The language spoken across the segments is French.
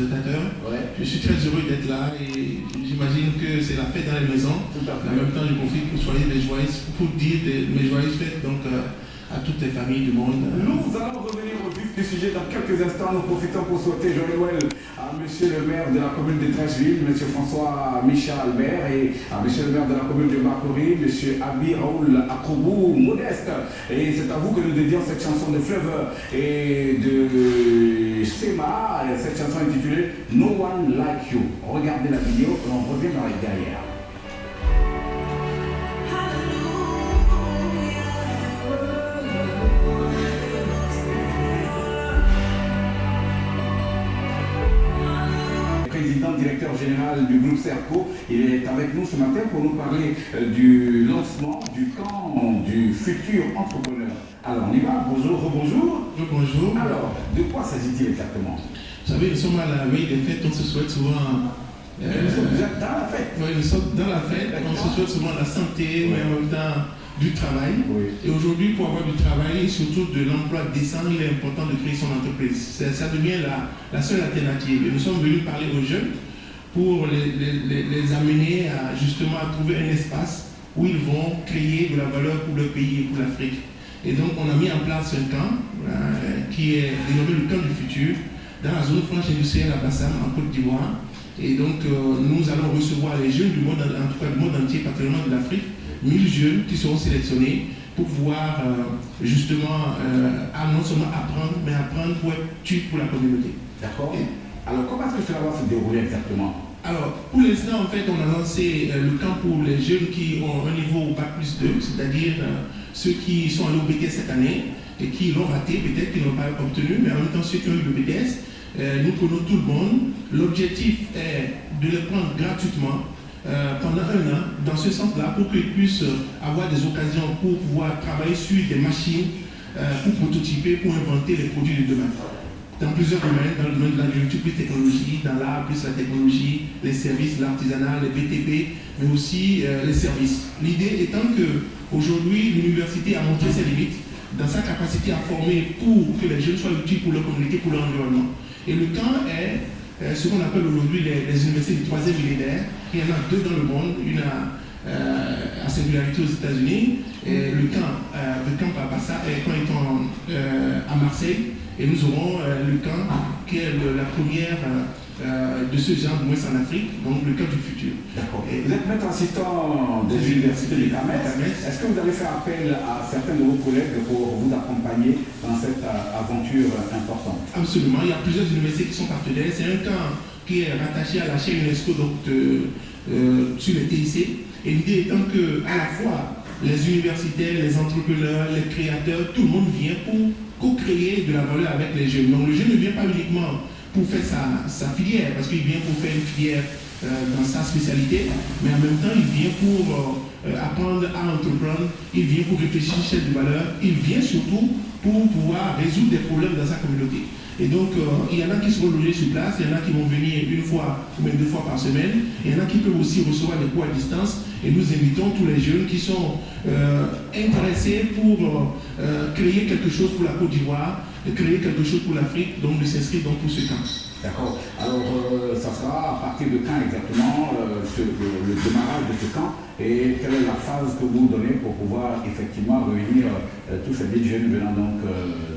téléspectateurs. Ouais. Je suis très heureux d'être là et j'imagine que c'est la fête dans les maisons. Tout à fait. En même temps, je profite pour soigner pour dire mes joyeuses fêtes donc, à toutes les familles du monde. Nous allons revenir au vif du sujet dans quelques instants. Nous profitons pour souhaiter joyeux Noël à Monsieur le maire de la commune de Trècheville, Monsieur François Michel Albert, et à Monsieur le maire de la commune de Bakori, Monsieur Abi Raoul Akrobou Modeste. Et c'est à vous que nous dédions cette chanson de Fleuve et de Sema, cette chanson intitulée No One Like You. Regardez la vidéo et on revient dans les derrière. Président directeur général du groupe Serco, il est avec nous ce matin pour nous parler du lancement du camp du futur entrepreneur. Alors on y va, bonjour, rebonjour. Bonjour. Alors, de quoi s'agit-il exactement? Vous savez, nous sommes à la veille des fêtes, on se souhaite souvent... nous sommes déjà dans la fête. Oui, nous sommes dans la fête, on se souhaite souvent la santé, mais en même temps du travail. Oui. Et aujourd'hui, pour avoir du travail et surtout de l'emploi décent, il est important de créer son entreprise. Ça devient la seule alternative. Et nous sommes venus parler aux jeunes pour les amener à, justement à trouver un espace où ils vont créer de la valeur pour leur pays et pour l'Afrique. Et donc, on a mis en place un camp qui est dénommé le camp du futur dans la zone franche industrielle à Bassam, en Côte d'Ivoire. Et donc, nous allons recevoir les jeunes du monde, en tout cas du monde entier, particulièrement de l'Afrique, 1000 jeunes qui seront sélectionnés pour pouvoir justement non seulement apprendre, mais apprendre pour être utile pour la communauté. D'accord. Alors, comment est-ce que cela va se dérouler exactement? Alors, pour l'instant, en fait, on a lancé le camp pour les jeunes qui ont un niveau Bac plus 2, c'est-à-dire ceux qui sont allés au BTS cette année et qui l'ont raté, peut-être qu'ils n'ont pas obtenu, mais en même temps, ceux qui ont eu le BTS, nous prenons tout le monde. L'objectif est de les prendre gratuitement pendant un an, dans ce sens-là, pour qu'ils puissent avoir des occasions pour pouvoir travailler sur des machines, pour prototyper, pour inventer les produits de demain. Dans plusieurs domaines, dans le domaine de l'agriculture plus technologie, dans l'art plus la technologie, les services, l'artisanat, les BTP, mais aussi les services. L'idée étant qu'aujourd'hui, l'université a montré ses limites dans sa capacité à former pour que les jeunes soient utiles pour leur communauté, pour leur environnement. Et le camp est ce qu'on appelle aujourd'hui les universités du troisième millénaire. Il y en a deux dans le monde, une à Singularité aux États-Unis, et le camp à Bassa, quand ils sont à Marseille. Et nous aurons le camp qui est la première de ce genre, moins en Afrique, donc le camp du futur. D'accord. Vous êtes maître assistant des universités du CAMES. Est-ce que vous avez fait appel à certains de vos collègues pour vous accompagner dans cette aventure importante? Absolument. Il y a plusieurs universités qui sont partenaires. C'est un camp qui est rattaché à la chaîne UNESCO donc, sur les TIC. Et l'idée étant qu'à la fois les universitaires, les entrepreneurs, les créateurs, tout le monde vient pour co-créer de la valeur avec les jeunes. Donc le jeune ne vient pas uniquement pour faire sa filière, parce qu'il vient pour faire une filière dans sa spécialité, mais en même temps il vient pour apprendre à entreprendre, il vient pour réfléchir sur de valeur, il vient surtout pour pouvoir résoudre des problèmes dans sa communauté. Et donc, il y en a qui seront logés sur place, il y en a qui vont venir une fois ou même 2 fois par semaine, il y en a qui peuvent aussi recevoir des cours à distance, et nous invitons tous les jeunes qui sont intéressés pour créer quelque chose pour la Côte d'Ivoire, créer quelque chose pour l'Afrique, donc de s'inscrire pour ce camp. D'accord. Alors, ça sera à partir de quand exactement le démarrage de ce camp, et quelle est la phase que vous donnez pour pouvoir effectivement réunir tous ces jeunes venant donc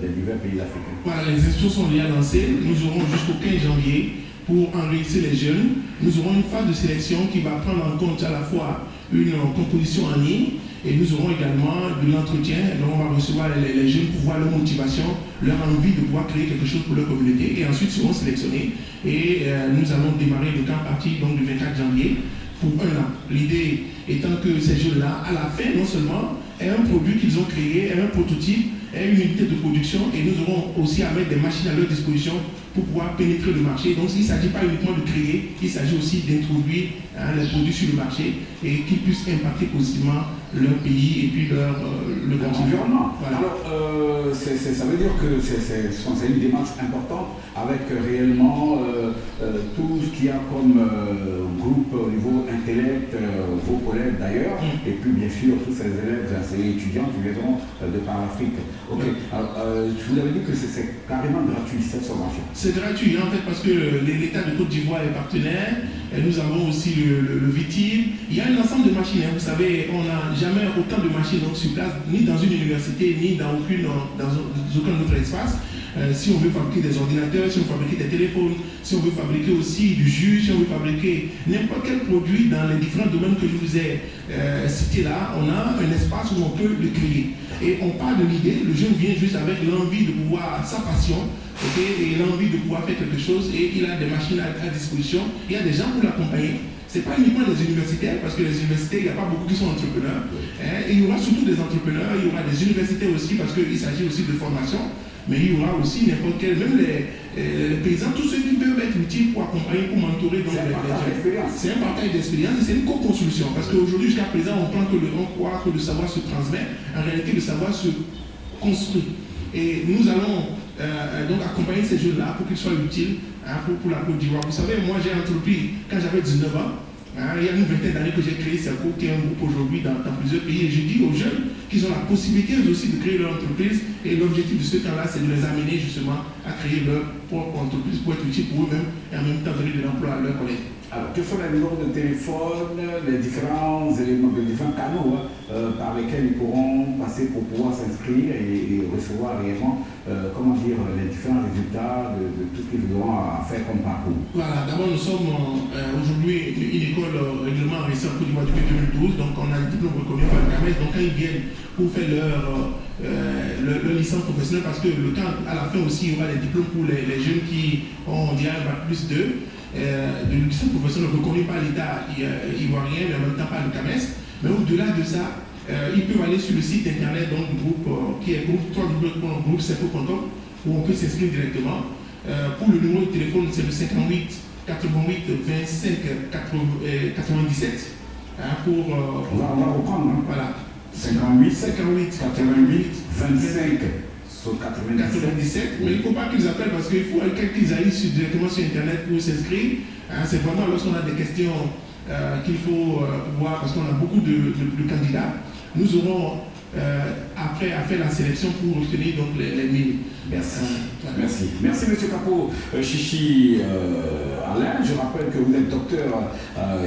des divers pays africains? Voilà, les inscriptions sont déjà lancées. Nous aurons jusqu'au 15 janvier pour enregistrer les jeunes. Nous aurons une phase de sélection qui va prendre en compte à la fois une composition en ligne, et nous aurons également de l'entretien. Donc on va recevoir les jeunes pour voir leur motivation, leur envie de pouvoir créer quelque chose pour leur communauté, et ensuite seront sélectionnés. Et nous allons démarrer le camp à partir donc, du 24 janvier pour un an. L'idée étant que ces jeunes-là, à la fin, non seulement aient un produit qu'ils ont créé, aient un prototype, aient une unité de production, et nous aurons aussi à mettre des machines à leur disposition pour pouvoir pénétrer le marché. Donc il ne s'agit pas uniquement de créer, il s'agit aussi d'introduire les produits sur le marché et qu'ils puissent impacter positivement leur pays et puis leur environnement. Voilà. Alors, ça veut dire que c'est une démarche importante avec réellement tout ce qui qui a comme groupe au niveau intellect vos collègues d'ailleurs, et puis bien sûr tous ces élèves, ces étudiants qui viendront de par l'Afrique. Ok, alors je vous avais dit que c'est carrément gratuit cette formation. C'est gratuit en fait parce que l'État de Côte d'Ivoire est partenaire, et nous avons aussi le VITIB. Il y a un ensemble de machines, vous savez, on n'a jamais autant de machines donc, sur place, ni dans une université, ni dans aucun autre espace. Si on veut fabriquer des ordinateurs, si on veut fabriquer des téléphones, si on veut fabriquer aussi du jus, si on veut fabriquer n'importe quel produit dans les différents domaines que je vous ai cités là, on a un espace où on peut le créer. Et on part de l'idée, le jeune vient juste avec l'envie de pouvoir, sa passion, et l'envie de pouvoir faire quelque chose, et il a des machines à disposition, il y a des gens pour l'accompagner. Ce n'est pas uniquement des universitaires, parce que les universités, il n'y a pas beaucoup qui sont entrepreneurs. Et il y aura surtout des entrepreneurs, il y aura des universitaires aussi, parce qu'il s'agit aussi de formation. Mais il y aura aussi n'importe quel, même les paysans, tous ceux qui peuvent être utiles pour accompagner, pour mentorer. C'est un partage d'expérience. C'est un partage d'expérience et c'est une co-construction. Parce qu'aujourd'hui, jusqu'à présent, on croit que le savoir se transmet. En réalité, le savoir se construit. Et nous allons donc accompagner ces jeunes-là pour qu'ils soient utiles pour la Côte d'Ivoire. Vous savez, moi j'ai entrepris quand j'avais 19 ans. Il y a une vingtaine d'années que j'ai créé Serco, qui est un groupe aujourd'hui dans plusieurs pays. Et je dis aux jeunes qu'ils ont la possibilité aussi de créer leur entreprise. Et l'objectif de ce temps-là, c'est de les amener justement à créer leur propre entreprise pour être utile pour eux-mêmes et en même temps donner de l'emploi à leurs collègues. Alors, quels sont les numéros de téléphone, les différents éléments, les différents canaux par lesquels ils pourront passer pour pouvoir s'inscrire et recevoir réellement, les différents résultats de tout ce qu'ils auront à faire comme parcours? Voilà, d'abord nous sommes aujourd'hui une école règlement récente en Côte d'Ivoire depuis 2012, donc on a le diplôme reconnu par le CAMES, donc quand ils viennent pour faire leur licence professionnelle, parce que à la fin aussi il y aura des diplômes pour les jeunes qui ont, on dirait, un bac plus 2. De licence professionnelle reconnue par l'État ivoirien, mais en même temps par le CAMES. Mais au-delà de ça, ils peuvent aller sur le site internet donc, du groupe qui est groupe.serco.com où on peut s'inscrire directement. Pour le numéro de téléphone, c'est le 58 88 25 97. On va reprendre. Hein? Voilà. 58 88 25 97, mais il ne faut pas qu'ils appellent parce qu'il faut qu'ils aillent directement sur Internet pour s'inscrire. C'est vraiment lorsqu'on a des questions qu'il faut voir, parce qu'on a beaucoup de candidats. Nous aurons après à faire la sélection pour obtenir donc, les 1000. Merci. Merci M. Capo Chichi Alain. Je rappelle que vous êtes docteur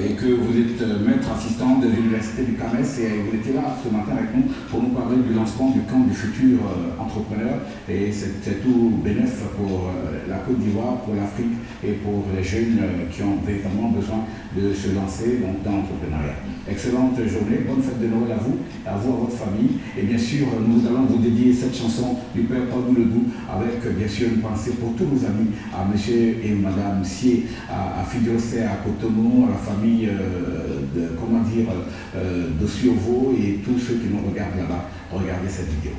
et que vous êtes maître assistant de l'université du CAMES et vous étiez là ce matin avec nous pour nous parler du lancement du camp du futur entrepreneur. Et c'est tout bénéf pour la Côte d'Ivoire, pour l'Afrique et pour les jeunes qui ont véritablement besoin de se lancer donc, dans l'entrepreneuriat. Excellente journée, bonne fête de Noël à vous, à votre famille. Et bien sûr, nous allons vous dédier cette chanson du Père Paul Ledoux avec bien sûr une pensée pour tous nos amis, à monsieur et madame Sier, à Fidiosé, à Cotonou, à la famille d'Ossiovo et tous ceux qui nous regardent là-bas. Regardez cette vidéo.